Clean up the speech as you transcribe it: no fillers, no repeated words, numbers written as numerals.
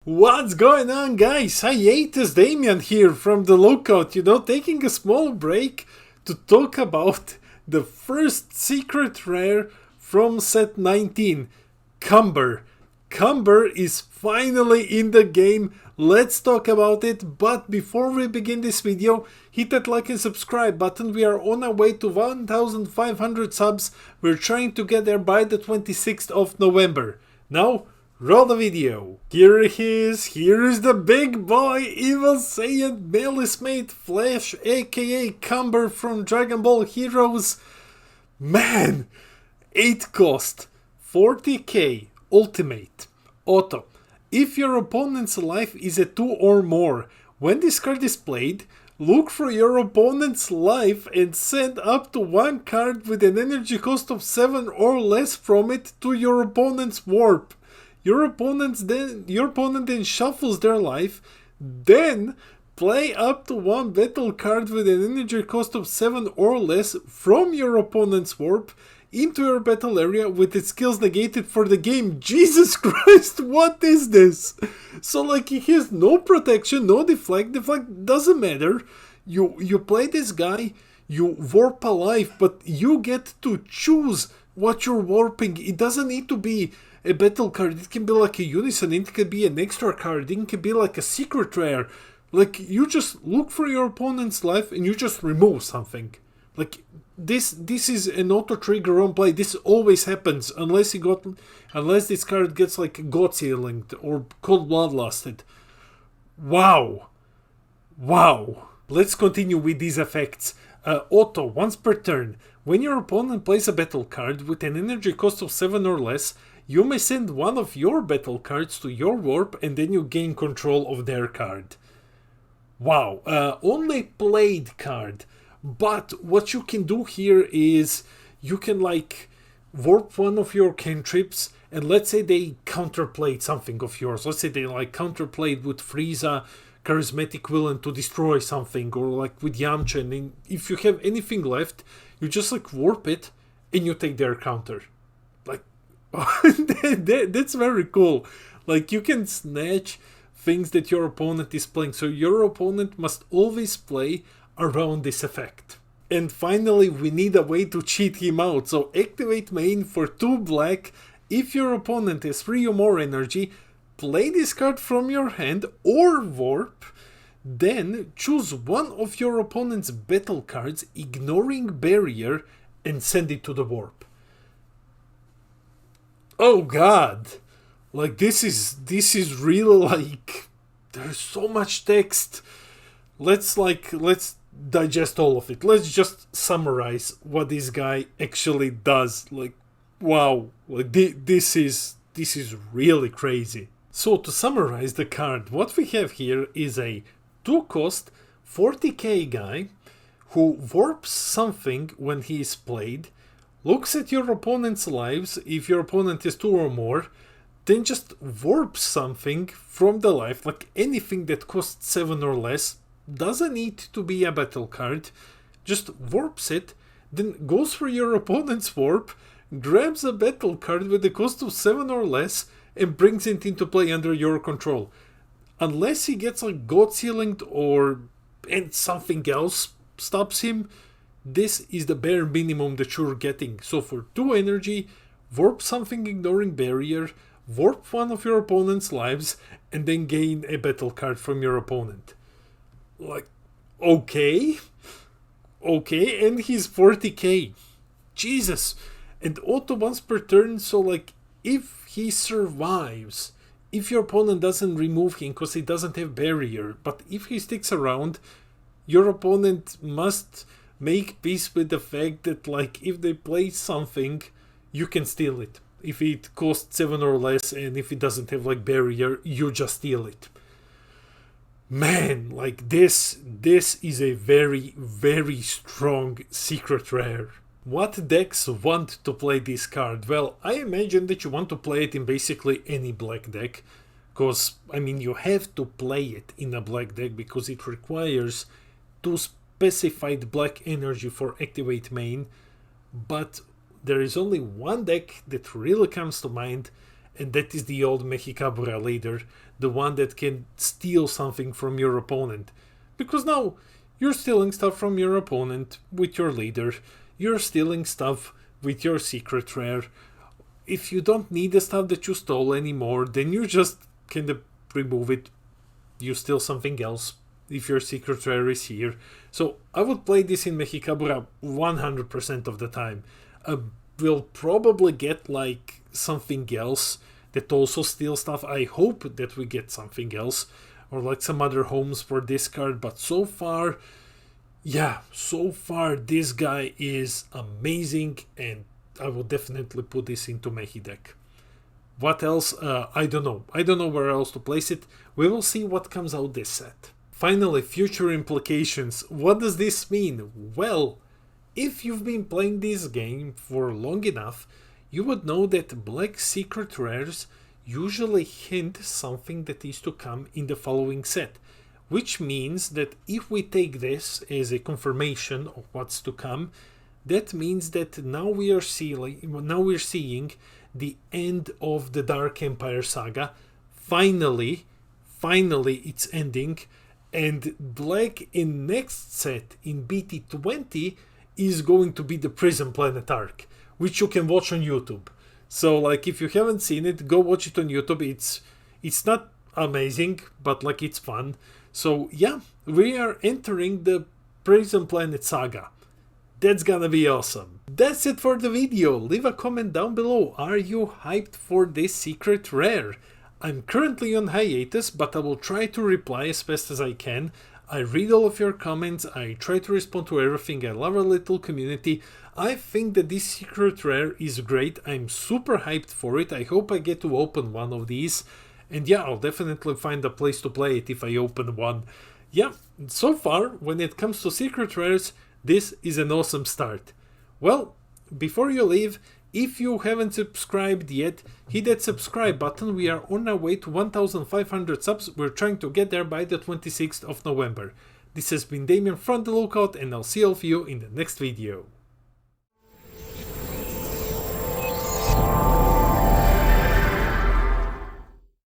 What's going on, guys? Hiatus Damian here from the Lookout, taking a small break to talk about the first secret rare from set 19, Cumber. Cumber is finally in the game. Let's talk about it, but before we begin this video, hit that like and subscribe button. We are on our way to 1,500 subs. We're trying to get there by the 26th of November. Now, roll the video. Here he is. Here is the big boy, Evil Saiyan Melis Mate Flash, aka Cumber from Dragon Ball Heroes. Man, 8 cost, 40k, ultimate, auto. If your opponent's life is a 2 or more, when this card is played, look for your opponent's life and send up to 1 card with an energy cost of 7 or less from it to your opponent's warp. Your opponent then shuffles their life, then play up to 1 battle card with an energy cost of 7 or less from your opponent's warp into your battle area with its skills negated for the game. Jesus Christ, what is this? So he has no protection, no deflect. Deflect doesn't matter. You play this guy, you warp a life, but you get to choose what you're warping. It doesn't need to be a battle card. It can be like a unison, it can be an extra card, it can be like a secret rare. You just look for your opponent's life and you just remove something. This is an auto trigger on play. This always happens unless this card gets God Sealinged or Cold Bloodlusted. Wow. Let's continue with these effects. Auto, once per turn. When your opponent plays a battle card with an energy cost of 7 or less, you may send one of your battle cards to your warp and then you gain control of their card. Wow, only played card. But what you can do here is you can warp one of your cantrips, and let's say they counterplayed something of yours. Let's say they counterplayed with Frieza, Charismatic Villain to destroy something, or with Yamcha, and if you have anything left, you just warp it and you take their counter. That's very cool. You can snatch things that your opponent is playing, so your opponent must always play around this effect. And finally, we need a way to cheat him out, so activate main for 2 black. If your opponent has 3 or more energy, play this card from your hand or warp, then choose one of your opponent's battle cards, ignoring barrier, and send it to the warp. Oh god, this is really there's so much text. Let's digest all of it. Let's just summarize what this guy actually does. Wow, this is really crazy. So to summarize the card, what we have here is a 2 cost 40k guy who warps something when he is played, looks at your opponent's lives, if your opponent is 2 or more, then just warps something from the life, anything that costs 7 or less, doesn't need to be a battle card, just warps it, then goes for your opponent's warp, grabs a battle card with a cost of 7 or less, and brings it into play under your control. Unless he gets God Sealing and something else stops him, this is the bare minimum that you're getting. So for 2 energy, warp something ignoring barrier, warp one of your opponent's lives, and then gain a battle card from your opponent. Okay, and he's 40k. Jesus. And auto once per turn, so if he survives, if your opponent doesn't remove him because he doesn't have barrier, but if he sticks around, your opponent must make peace with the fact that if they play something, you can steal it. If it costs 7 or less, and if it doesn't have barrier, you just steal it. Man, this is a very, very strong secret rare. What decks want to play this card? Well, I imagine that you want to play it in basically any black deck, because you have to play it in a black deck because it requires 2 specified black energy for activate main. But there is only one deck that really comes to mind, and that is the old Mexicabura leader, the one that can steal something from your opponent. Because now you're stealing stuff from your opponent with your leader, you're stealing stuff with your secret rare. If you don't need the stuff that you stole anymore, then you just can remove it. You steal something else if your secret rare is here. So I would play this in Mexicabura 100% of the time. We'll probably get like something else that also steals stuff. I hope that we get something else, or like some other homes for this card, but so far this guy is amazing, and I will definitely put this into Mehi deck. What else? I don't know where else to place it. We will see what comes out this set. Finally, future implications. What does this mean? Well, if you've been playing this game for long enough, you would know that black secret rares usually hint something that is to come in the following set, which means that if we take this as a confirmation of what's to come, that means that now we're seeing the end of the Dark Empire saga. Finally it's ending, and black in next set in BT20 is going to be the Prison Planet arc, which you can watch on YouTube. So like if you haven't seen it, go watch it on YouTube. It's not amazing, but like it's fun. So yeah, we are entering the Prison Planet saga. That's gonna be awesome. That's it for the video. Leave a comment down below. Are you hyped for this secret rare? I'm currently on hiatus, but I will try to reply as fast as I can. I read all of your comments, I try to respond to everything. I love our little community. I think that this secret rare is great. I'm super hyped for it. I hope I get to open one of these. And yeah, I'll definitely find a place to play it if I open one. Yeah, so far, when it comes to secret rares, this is an awesome start. Well, before you leave, if you haven't subscribed yet, hit that subscribe button. We are on our way to 1,500 subs. We're trying to get there by the 26th of November. This has been Damien from The Lookout, and I'll see all of you in the next video.